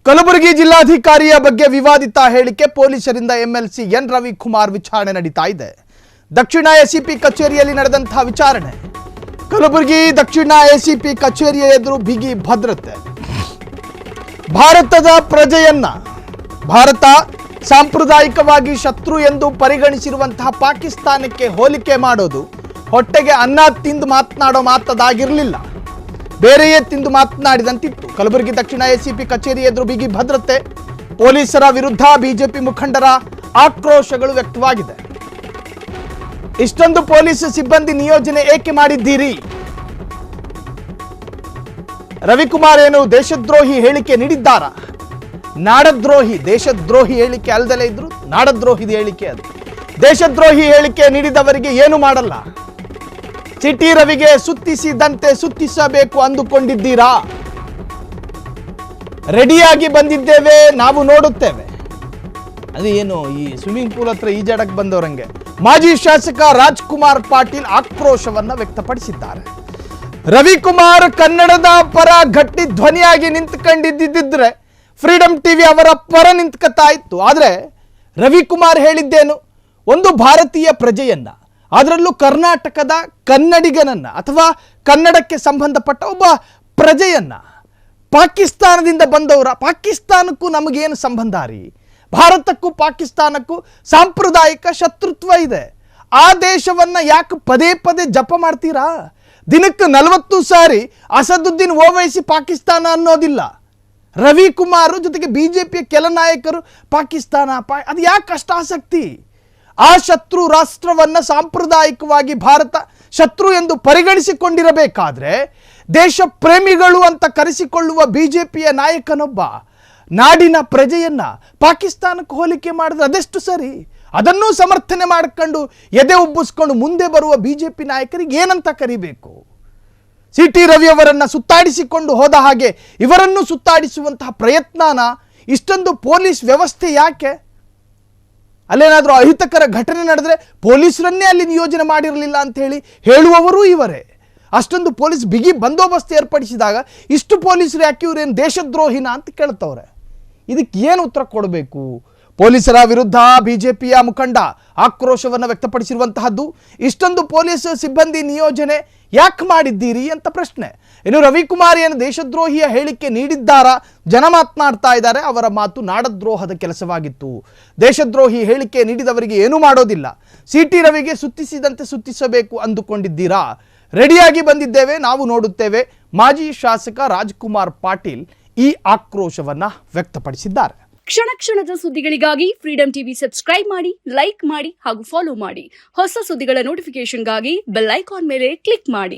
ಕಲಬುರಗಿ ಜಿಲ್ಲಾಧಿಕಾರಿಯ ಬಗ್ಗೆ ವಿವಾದಿತ ಹೇಳಿಕೆ ಪೊಲೀಸರಿಂದ ಎಂಎಲ್ಸಿ ಎನ್ ರವಿಕುಮಾರ್ ವಿಚಾರಣೆ ನಡೀತಾ ಇದೆ. ದಕ್ಷಿಣ ಎಸಿಪಿ ಕಚೇರಿಯಲ್ಲಿ ನಡೆದಂತಹ ವಿಚಾರಣೆ. ಕಲಬುರಗಿ ದಕ್ಷಿಣ ಎಸಿಪಿ ಕಚೇರಿಯ ಎದುರು ಬಿಗಿ ಭದ್ರತೆ. ಭಾರತದ ಪ್ರಜೆಯನ್ನ ಭಾರತ ಸಾಂಪ್ರದಾಯಿಕವಾಗಿ ಶತ್ರು ಎಂದು ಪರಿಗಣಿಸಿರುವಂತಹ ಪಾಕಿಸ್ತಾನಕ್ಕೆ ಹೋಲಿಕೆ ಮಾಡೋದು ಹೊಟ್ಟೆಗೆ ಅನ್ನ ತಿಂದು ಮಾತನಾಡೋ ಮಾತದಾಗಿರಲಿಲ್ಲ, ಬೇರೆಯೇ ತಿಂದು ಮಾತನಾಡಿದಂತಿತ್ತು. ಕಲಬುರಗಿ ದಕ್ಷಿಣ ಎಸಿಪಿ ಕಚೇರಿ ಎದುರು ಬಿಗಿ ಭದ್ರತೆ. ಪೊಲೀಸರ ವಿರುದ್ಧ ಬಿಜೆಪಿ ಮುಖಂಡರ ಆಕ್ರೋಶಗಳು ವ್ಯಕ್ತವಾಗಿದೆ. ಇಷ್ಟೊಂದು ಪೊಲೀಸ್ ಸಿಬ್ಬಂದಿ ನಿಯೋಜನೆ ಏಕೆ ಮಾಡಿದ್ದೀರಿ? ರವಿಕುಮಾರ್ ಏನು ದೇಶದ್ರೋಹಿ ಹೇಳಿಕೆ ನೀಡಿದ್ದಾರಾ? ನಾಡದ್ರೋಹಿ, ದೇಶದ್ರೋಹಿ ಹೇಳಿಕೆ ಅಲ್ಲದಲೇ ಇದ್ರು ನಾಡದ್ರೋಹಿದ ಹೇಳಿಕೆ ಅದು. ದೇಶದ್ರೋಹಿ ಹೇಳಿಕೆ ನೀಡಿದವರಿಗೆ ಏನು ಮಾಡಲ್ಲ. ಸಿಟಿ ರವಿಗೆ ಸುತ್ತಿಸಿದಂತೆ ಸುತ್ತಿಸಬೇಕು ಅಂದುಕೊಂಡಿದ್ದೀರಾ? ರೆಡಿಯಾಗಿ ಬಂದಿದ್ದೇವೆ, ನಾವು ನೋಡುತ್ತೇವೆ. ಅದು ಏನು ಈ ಸ್ವಿಮ್ಮಿಂಗ್ ಪೂಲ್ ಹತ್ರ ಈಜಾಡಕ್ಕೆ ಬಂದವರಂಗೆ. ಮಾಜಿ ಶಾಸಕ ರಾಜ್ಕುಮಾರ್ ಪಾಟೀಲ್ ಆಕ್ರೋಶವನ್ನ ವ್ಯಕ್ತಪಡಿಸಿದ್ದಾರೆ. ರವಿಕುಮಾರ್ ಕನ್ನಡದ ಪರ ಗಟ್ಟಿ ಧ್ವನಿಯಾಗಿ ನಿಂತ್ಕೊಂಡಿದ್ದಿದ್ರೆ ಫ್ರೀಡಂ ಟಿವಿ ಅವರ ಪರ ನಿಂತ್ಕತಾ ಇತ್ತು. ಆದರೆ ರವಿಕುಮಾರ್ ಹೇಳಿದ್ದೇನು? ಒಂದು ಭಾರತೀಯ ಪ್ರಜೆಯನ್ನ, ಅದರಲ್ಲೂ ಕರ್ನಾಟಕದ ಕನ್ನಡಿಗನನ್ನ ಅಥವಾ ಕನ್ನಡಕ್ಕೆ ಸಂಬಂಧಪಟ್ಟ ಒಬ್ಬ ಪ್ರಜೆಯನ್ನ ಪಾಕಿಸ್ತಾನದಿಂದ ಬಂದವರ, ಪಾಕಿಸ್ತಾನಕ್ಕೂ ನಮಗೇನು ಸಂಬಂಧ ರೀ? ಭಾರತಕ್ಕೂ ಪಾಕಿಸ್ತಾನಕ್ಕೂ ಸಾಂಪ್ರದಾಯಿಕ ಶತ್ರುತ್ವ ಇದೆ. ಆ ದೇಶವನ್ನ ಯಾಕೆ ಪದೇ ಪದೇ ಜಪ ಮಾಡ್ತೀರಾ? ದಿನಕ್ಕೆ 40 ಸಾರಿ ಅಸದುದ್ದೀನ್ ಓವೈಸಿ ಪಾಕಿಸ್ತಾನ ಅನ್ನೋದಿಲ್ಲ. ರವಿಕುಮಾರ್ ಜೊತೆಗೆ ಬಿಜೆಪಿಯ ಕೆಲ ನಾಯಕರು ಪಾಕಿಸ್ತಾನ ಅದು ಯಾಕೆ ಅಷ್ಟು ಆಸಕ್ತಿ? ಆ ಶತ್ರು ರಾಷ್ಟ್ರವನ್ನ ಸಾಂಪ್ರದಾಯಿಕವಾಗಿ ಭಾರತ ಶತ್ರು ಎಂದು ಪರಿಗಣಿಸಿಕೊಂಡಿರಬೇಕಾದ್ರೆ ದೇಶ ಪ್ರೇಮಿಗಳು ಅಂತ ಕರೆಸಿಕೊಳ್ಳುವ ಬಿಜೆಪಿಯ ನಾಯಕನೊಬ್ಬ ನಾಡಿನ ಪ್ರಜೆಯನ್ನ ಪಾಕಿಸ್ತಾನಕ್ಕೆ ಹೋಲಿಕೆ ಮಾಡಿದ್ರೆ ಅದೆಷ್ಟು ಸರಿ? ಅದನ್ನೂ ಸಮರ್ಥನೆ ಮಾಡಿಕೊಂಡು ಎದೆ ಉಬ್ಬಿಸ್ಕೊಂಡು ಮುಂದೆ ಬರುವ ಬಿಜೆಪಿ ನಾಯಕರಿಗೆ ಏನಂತ ಕರಿಬೇಕು? ಸಿಟಿ ರವಿ ಅವರನ್ನ ಸುತ್ತಾಡಿಸಿಕೊಂಡು ಹೋದ ಹಾಗೆ ಇವರನ್ನು ಸುತ್ತಾಡಿಸುವಂತಹ ಪ್ರಯತ್ನನ ಇಷ್ಟೊಂದು ಪೊಲೀಸ್ ವ್ಯವಸ್ಥೆ ಯಾಕೆ? ಅಲ್ಲೇನಾದರೂ ಅಹಿತಕರ ಘಟನೆ ನಡೆದ್ರೆ ಪೊಲೀಸರನ್ನೇ ಅಲ್ಲಿ ನಿಯೋಜನೆ ಮಾಡಿರಲಿಲ್ಲ ಅಂತ ಹೇಳಿ ಹೇಳುವವರು ಇವರೇ. ಅಷ್ಟೊಂದು ಪೊಲೀಸ್ ಬಿಗಿ ಬಂದೋಬಸ್ತ್ ಏರ್ಪಡಿಸಿದಾಗ ಇಷ್ಟು ಪೊಲೀಸರು ಯಾಕೆ ಇವರೇನು ದೇಶದ್ರೋಹಿನ ಅಂತ ಕೇಳ್ತವ್ರೆ. ಇದಕ್ಕೆ ಏನು ಉತ್ತರ ಕೊಡಬೇಕು? ಪೊಲೀಸರ ವಿರುದ್ಧ ಬಿಜೆಪಿಯ ಮುಖಂಡ ಆಕ್ರೋಶವನ್ನು ವ್ಯಕ್ತಪಡಿಸಿರುವಂತಹದ್ದು. ಇಷ್ಟೊಂದು ಪೊಲೀಸ್ ಸಿಬ್ಬಂದಿ ನಿಯೋಜನೆ ಯಾಕೆ ಮಾಡಿದ್ದೀರಿ ಅಂತ ಪ್ರಶ್ನೆ. ಇನ್ನು ರವಿಕುಮಾರ್ ಏನು ದೇಶದ್ರೋಹಿಯ ಹೇಳಿಕೆ ನೀಡಿದ್ದಾರಾ? ಜನ ಮಾತನಾಡ್ತಾ ಇದ್ದಾರೆ. ಅವರ ಮಾತು ನಾಡದ್ರೋಹದ ಕೆಲಸವಾಗಿತ್ತು. ದೇಶದ್ರೋಹಿ ಹೇಳಿಕೆ ನೀಡಿದವರಿಗೆ ಏನೂ ಮಾಡೋದಿಲ್ಲ. ಸಿಟಿ ರವಿಗೆ ಸುತ್ತಿಸಿದಂತೆ ಸುತ್ತಿಸಬೇಕು ಅಂದುಕೊಂಡಿದ್ದೀರಾ? ರೆಡಿಯಾಗಿ ಬಂದಿದ್ದೇವೆ, ನಾವು ನೋಡುತ್ತೇವೆ. ಮಾಜಿ ಶಾಸಕ ರಾಜ್ಕುಮಾರ್ ಪಾಟೀಲ್ ಈ ಆಕ್ರೋಶವನ್ನ ವ್ಯಕ್ತಪಡಿಸಿದ್ದಾರೆ. ಕ್ಷಣ ಕ್ಷಣದ ಸುದ್ದಿಗಳಿಗಾಗಿ ಫ್ರೀಡಂ ಟಿವಿ ಸಬ್ಸ್ಕ್ರೈಬ್ ಮಾಡಿ, ಲೈಕ್ ಮಾಡಿ ಹಾಗೂ ಫಾಲೋ ಮಾಡಿ. ಹೊಸ ಸುದ್ದಿಗಳ ನೋಟಿಫಿಕೇಶನ್ಗಾಗಿ ಬೆಲ್ ಐಕಾನ್ ಮೇಲೆ ಕ್ಲಿಕ್ ಮಾಡಿ.